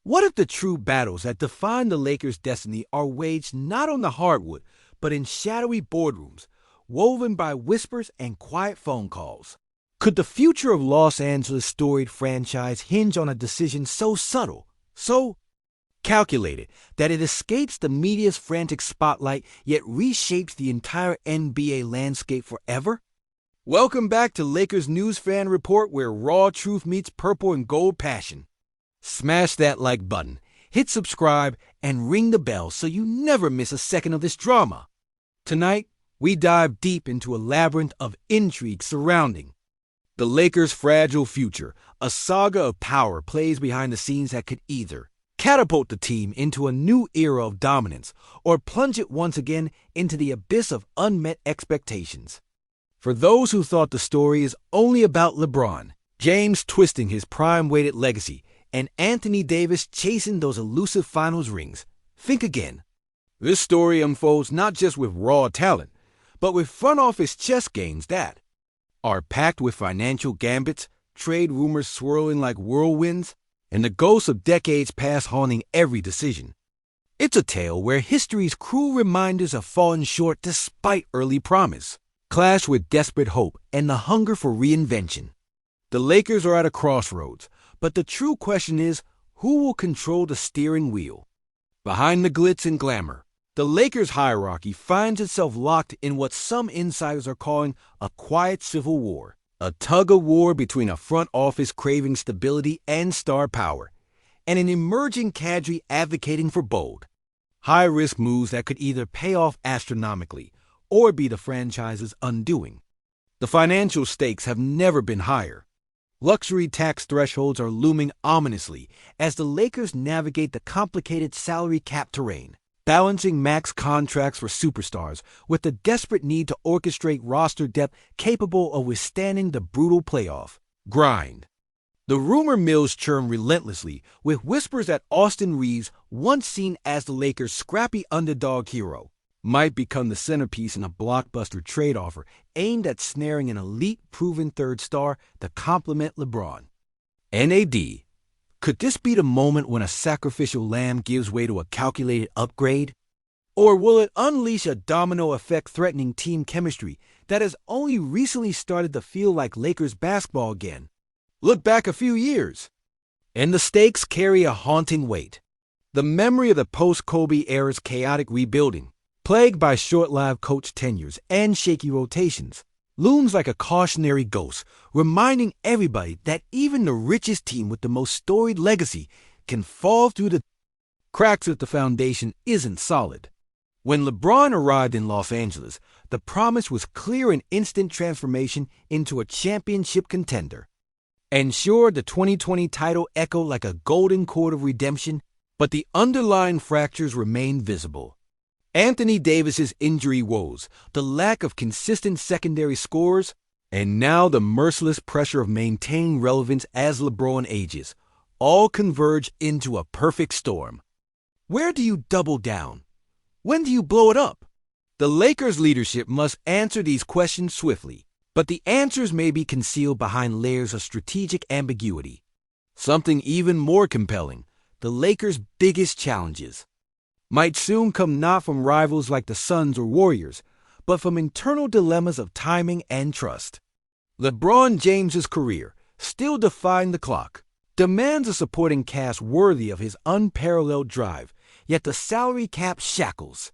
What if the true battles that define the Lakers' destiny are waged not on the hardwood, but in shadowy boardrooms, woven by whispers and quiet phone calls? Could the future of Los Angeles' storied franchise hinge on a decision so subtle, so calculated, that it escapes the media's frantic spotlight yet reshapes the entire NBA landscape forever? Welcome back to Lakers News Fan Report, where raw truth meets purple and gold passion. Smash that like button, hit subscribe, and ring the bell so you never miss a second of this drama. Tonight, we dive deep into a labyrinth of intrigue surrounding the Lakers' fragile future, a saga of power plays behind the scenes that could either catapult the team into a new era of dominance or plunge it once again into the abyss of unmet expectations. For those who thought the story is only about LeBron James twisting his prime-weighted legacy and Anthony Davis chasing those elusive finals rings, think again. This story unfolds not just with raw talent, but with front office chess games that are packed with financial gambits, trade rumors swirling like whirlwinds, and the ghosts of decades past haunting every decision. It's a tale where history's cruel reminders have fallen short despite early promise, clash with desperate hope and the hunger for reinvention. The Lakers are at a crossroads, but the true question is, who will control the steering wheel? Behind the glitz and glamour, the Lakers' hierarchy finds itself locked in what some insiders are calling a quiet civil war, a tug-of-war between a front office craving stability and star power, and an emerging cadre advocating for bold, high-risk moves that could either pay off astronomically or be the franchise's undoing. The financial stakes have never been higher. Luxury tax thresholds are looming ominously as the Lakers navigate the complicated salary cap terrain, balancing max contracts for superstars with the desperate need to orchestrate roster depth capable of withstanding the brutal playoff grind. The rumor mills churn relentlessly, with whispers that Austin Reeves, once seen as the Lakers' scrappy underdog hero, might become the centerpiece in a blockbuster trade offer aimed at snaring an elite proven third star to complement LeBron. NAD. Could this be the moment when a sacrificial lamb gives way to a calculated upgrade? Or will it unleash a domino effect threatening team chemistry that has only recently started to feel like Lakers basketball again? Look back a few years, and the stakes carry a haunting weight. The memory of the post-Kobe era's chaotic rebuilding, plagued by short-lived coach tenures and shaky rotations, looms like a cautionary ghost, reminding everybody that even the richest team with the most storied legacy can fall through the cracks if the foundation isn't solid. When LeBron arrived in Los Angeles, the promise was clear: an instant transformation into a championship contender. And sure, the 2020 title echoed like a golden chord of redemption, but the underlying fractures remained visible. Anthony Davis's injury woes, the lack of consistent secondary scores, and now the merciless pressure of maintaining relevance as LeBron ages, all converge into a perfect storm. Where do you double down? When do you blow it up? The Lakers' leadership must answer these questions swiftly, but the answers may be concealed behind layers of strategic ambiguity. Something even more compelling, the Lakers' biggest challenges might soon come not from rivals like the Suns or Warriors, but from internal dilemmas of timing and trust. LeBron James's career, still defying the clock, demands a supporting cast worthy of his unparalleled drive, yet the salary cap shackles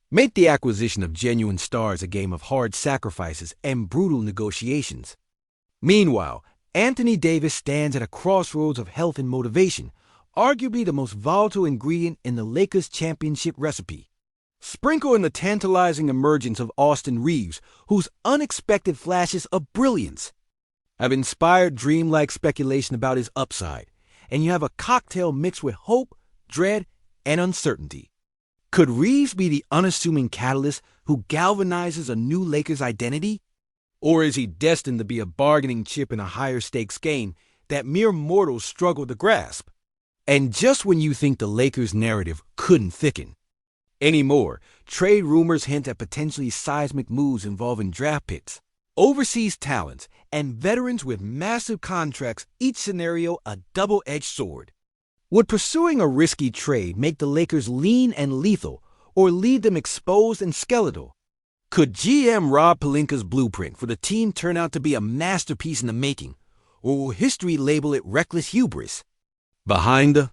make the acquisition of genuine stars a game of hard sacrifices and brutal negotiations. Meanwhile, Anthony Davis stands at a crossroads of health and motivation, arguably the most volatile ingredient in the Lakers' championship recipe. Sprinkle in the tantalizing emergence of Austin Reeves, whose unexpected flashes of brilliance have inspired dreamlike speculation about his upside, and you have a cocktail mixed with hope, dread, and uncertainty. Could Reeves be the unassuming catalyst who galvanizes a new Lakers identity? Or is he destined to be a bargaining chip in a higher stakes game that mere mortals struggle to grasp? And just when you think the Lakers' narrative couldn't thicken anymore, trade rumors hint at potentially seismic moves involving draft picks, overseas talents, and veterans with massive contracts, each scenario a double-edged sword. Would pursuing a risky trade make the Lakers lean and lethal, or leave them exposed and skeletal? Could GM Rob Pelinka's blueprint for the team turn out to be a masterpiece in the making, or will history label it reckless hubris? Behind the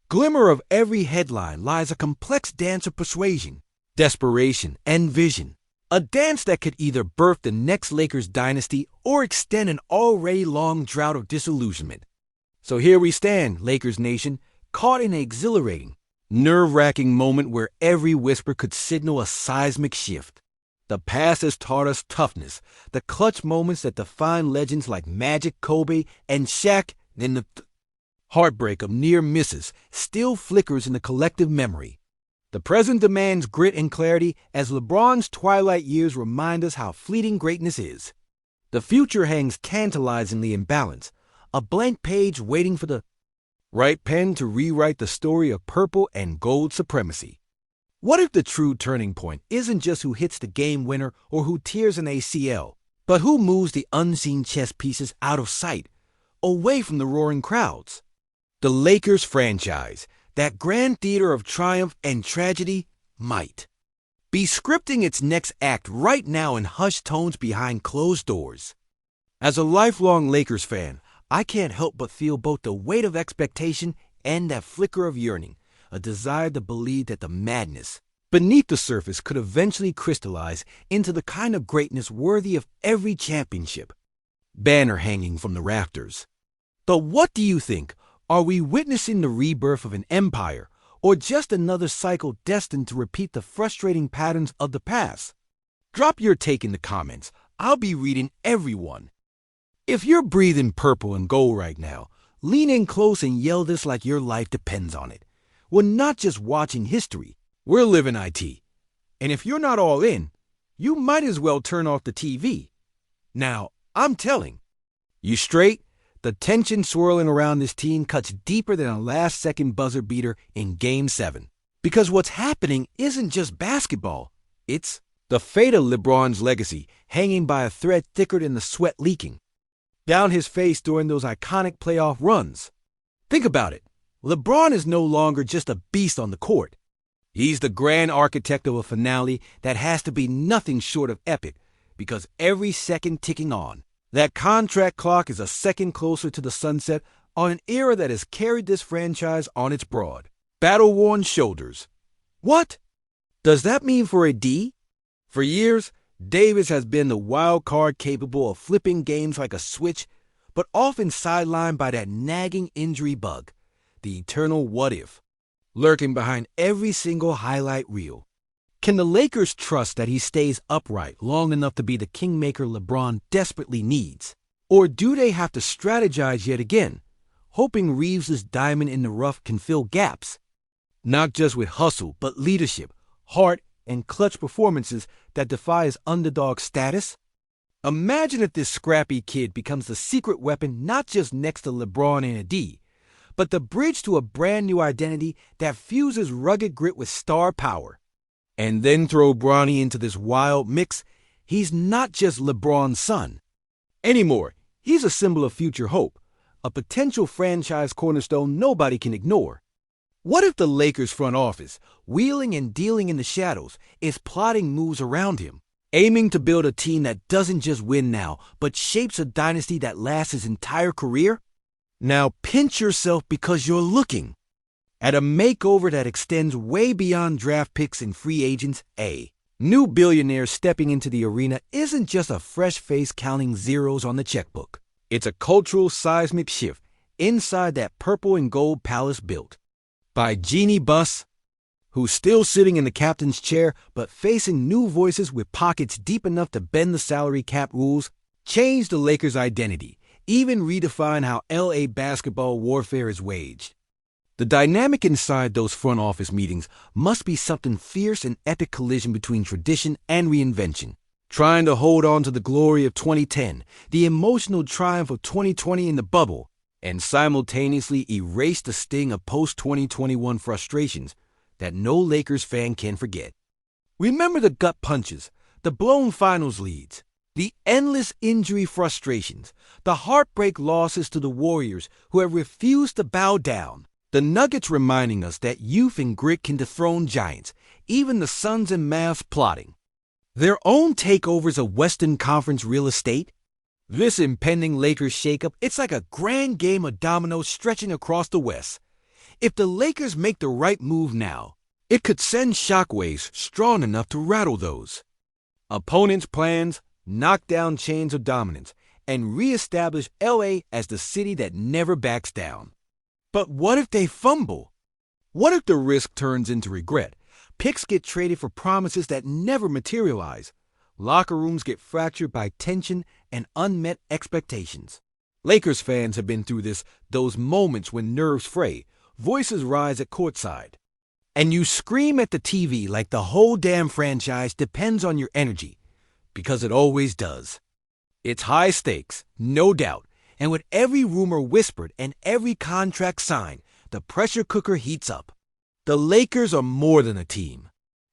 glimmer of every headline lies a complex dance of persuasion, desperation, and vision. A dance that could either birth the next Lakers dynasty or extend an already long drought of disillusionment. So here we stand, Lakers Nation, caught in an exhilarating, nerve-wracking moment where every whisper could signal a seismic shift. The past has taught us toughness, the clutch moments that define legends like Magic, Kobe, and Shaq, and the heartbreak of near misses still flickers in the collective memory. The present demands grit and clarity as LeBron's twilight years remind us how fleeting greatness is. The future hangs tantalizingly in balance, a blank page waiting for the right pen to rewrite the story of purple and gold supremacy. What if the true turning point isn't just who hits the game winner or who tears an ACL, but who moves the unseen chess pieces out of sight, away from the roaring crowds? The Lakers franchise, that grand theater of triumph and tragedy, might be scripting its next act right now in hushed tones behind closed doors. As a lifelong Lakers fan, I can't help but feel both the weight of expectation and that flicker of yearning, a desire to believe that the madness beneath the surface could eventually crystallize into the kind of greatness worthy of every championship banner hanging from the rafters. But what do you think? Are we witnessing the rebirth of an empire, or just another cycle destined to repeat the frustrating patterns of the past? Drop your take in the comments. I'll be reading every one. If you're breathing purple and gold right now, lean in close and yell this like your life depends on it. We're not just watching history, we're living IT. And if you're not all in, you might as well turn off the TV. Now, I'm telling you straight, the tension swirling around this team cuts deeper than a last-second buzzer beater in Game 7. Because what's happening isn't just basketball, it's the fate of LeBron's legacy hanging by a thread thicker than the sweat leaking down his face during those iconic playoff runs. Think about it. LeBron is no longer just a beast on the court. He's the grand architect of a finale that has to be nothing short of epic, because every second ticking on, that contract clock is a second closer to the sunset on an era that has carried this franchise on its broad, battle-worn shoulders. What does that mean for a D? For years, Davis has been the wild card capable of flipping games like a switch, but often sidelined by that nagging injury bug, the eternal what-if, lurking behind every single highlight reel. Can the Lakers trust that he stays upright long enough to be the kingmaker LeBron desperately needs? Or do they have to strategize yet again, hoping Reeves' diamond in the rough can fill gaps? Not just with hustle, but leadership, heart, and clutch performances that defy his underdog status? Imagine if this scrappy kid becomes the secret weapon not just next to LeBron and AD, but the bridge to a brand new identity that fuses rugged grit with star power. And then throw Bronny into this wild mix. He's not just LeBron's son anymore. He's a symbol of future hope, a potential franchise cornerstone nobody can ignore. What if the Lakers front office, wheeling and dealing in the shadows, is plotting moves around him, aiming to build a team that doesn't just win now, but shapes a dynasty that lasts his entire career? Now pinch yourself because you're looking at a makeover that extends way beyond draft picks and free agents. A new billionaire stepping into the arena isn't just a fresh face counting zeros on the checkbook. It's a cultural seismic shift inside that purple and gold palace built by Jeannie Buss, who's still sitting in the captain's chair but facing new voices with pockets deep enough to bend the salary cap rules, change the Lakers' identity, even redefine how LA basketball warfare is waged. The dynamic inside those front office meetings must be something fierce, an epic collision between tradition and reinvention, trying to hold on to the glory of 2010, the emotional triumph of 2020 in the bubble, and simultaneously erase the sting of post-2021 frustrations that no Lakers fan can forget. Remember the gut punches, the blown finals leads, the endless injury frustrations, the heartbreak losses to the Warriors who have refused to bow down. The Nuggets reminding us that youth and grit can dethrone giants, even the Suns and Mavs plotting their own takeovers of Western Conference real estate. This impending Lakers shakeup, it's like a grand game of dominoes stretching across the West. If the Lakers make the right move now, it could send shockwaves strong enough to rattle those opponents' plans, knock down chains of dominance, and reestablish LA as the city that never backs down. But what if they fumble? What if the risk turns into regret? Picks get traded for promises that never materialize. Locker rooms get fractured by tension and unmet expectations. Lakers fans have been through those moments when nerves fray, voices rise at courtside, and you scream at the TV like the whole damn franchise depends on your energy, because it always does. It's high stakes, no doubt, and with every rumor whispered and every contract signed, the pressure cooker heats up. The Lakers are more than a team.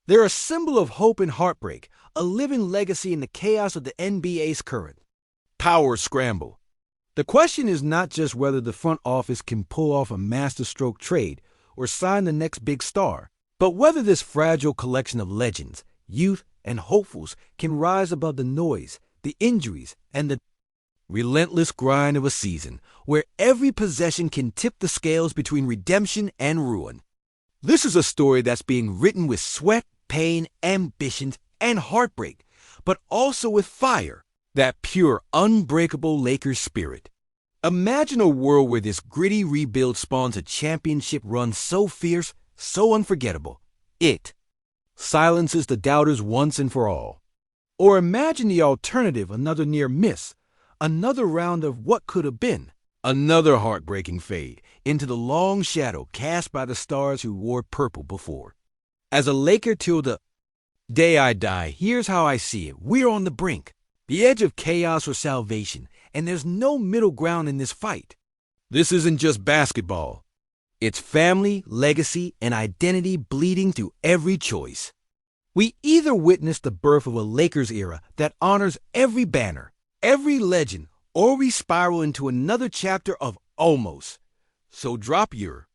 They're a symbol of hope and heartbreak, a living legacy in the chaos of the NBA's current power scramble. The question is not just whether the front office can pull off a masterstroke trade or sign the next big star, but whether this fragile collection of legends, youth, and hopefuls can rise above the noise, the injuries, and the relentless grind of a season where every possession can tip the scales between redemption and ruin. This is a story that's being written with sweat, pain, ambitions, and heartbreak, but also with fire, that pure, unbreakable Lakers spirit. Imagine a world where this gritty rebuild spawns a championship run so fierce, so unforgettable, it silences the doubters once and for all. Or imagine the alternative, another near miss, another round of what could have been, another heartbreaking fade into the long shadow cast by the stars who wore purple before. As a Laker till the day I die, here's how I see it. We're on the brink, the edge of chaos or salvation, and there's no middle ground in this fight. This isn't just basketball. It's family, legacy, and identity bleeding through every choice. We either witness the birth of a Lakers era that honors every banner, every legend, or we spiral into another chapter of almost. So drop your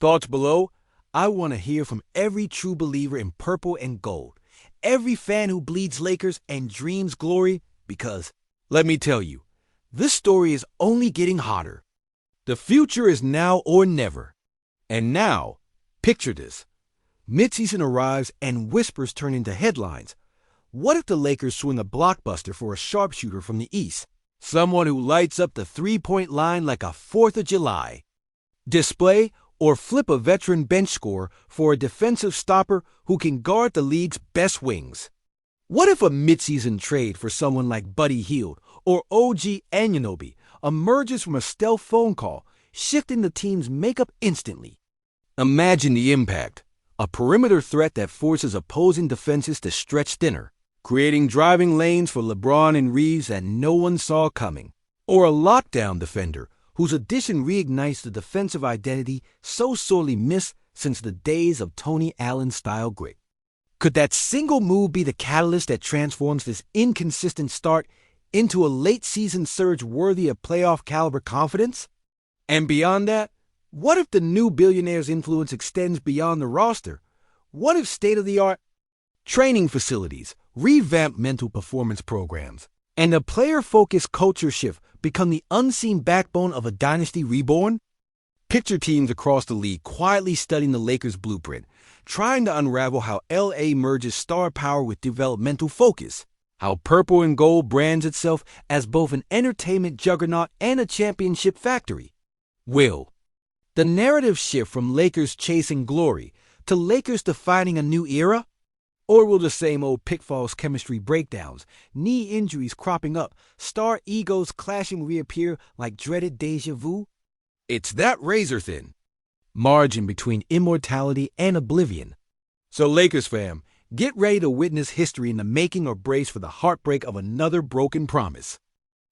thoughts below. I want to hear from every true believer in purple and gold, every fan who bleeds Lakers and dreams glory, because, let me tell you, this story is only getting hotter. The future is now or never. And now, picture this. Midseason arrives and whispers turn into headlines. What if the Lakers swing a blockbuster for a sharpshooter from the East? Someone who lights up the three-point line like a 4th of July display, or flip a veteran bench scorer for a defensive stopper who can guard the league's best wings? What if a midseason trade for someone like Buddy Hield or OG Anunoby emerges from a stealth phone call, shifting the team's makeup instantly? Imagine the impact. A perimeter threat that forces opposing defenses to stretch thinner, creating driving lanes for LeBron and Reeves that no one saw coming. Or a lockdown defender whose addition reignites the defensive identity so sorely missed since the days of Tony Allen-style grit. Could that single move be the catalyst that transforms this inconsistent start into a late-season surge worthy of playoff-caliber confidence? And beyond that, what if the new billionaire's influence extends beyond the roster? What if state-of-the-art training facilities, revamped mental performance programs, and a player-focused culture shift become the unseen backbone of a dynasty reborn? Picture teams across the league quietly studying the Lakers' blueprint, trying to unravel how LA merges star power with developmental focus, how purple and gold brands itself as both an entertainment juggernaut and a championship factory. Will the narrative shift from Lakers chasing glory to Lakers defining a new era? Or will the same old pitfalls, chemistry breakdowns, knee injuries cropping up, star egos clashing reappear like dreaded deja vu? It's that razor-thin margin between immortality and oblivion. So Lakers fam, get ready to witness history in the making or brace for the heartbreak of another broken promise.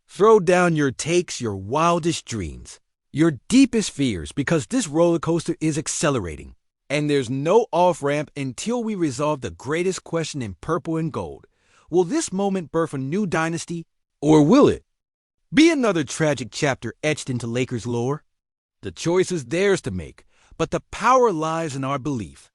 Throw down your takes, your wildest dreams, your deepest fears, because this roller coaster is accelerating. And there's no off-ramp until we resolve the greatest question in purple and gold. Will this moment birth a new dynasty, or will it be another tragic chapter etched into Lakers lore? The choice is theirs to make, but the power lies in our belief.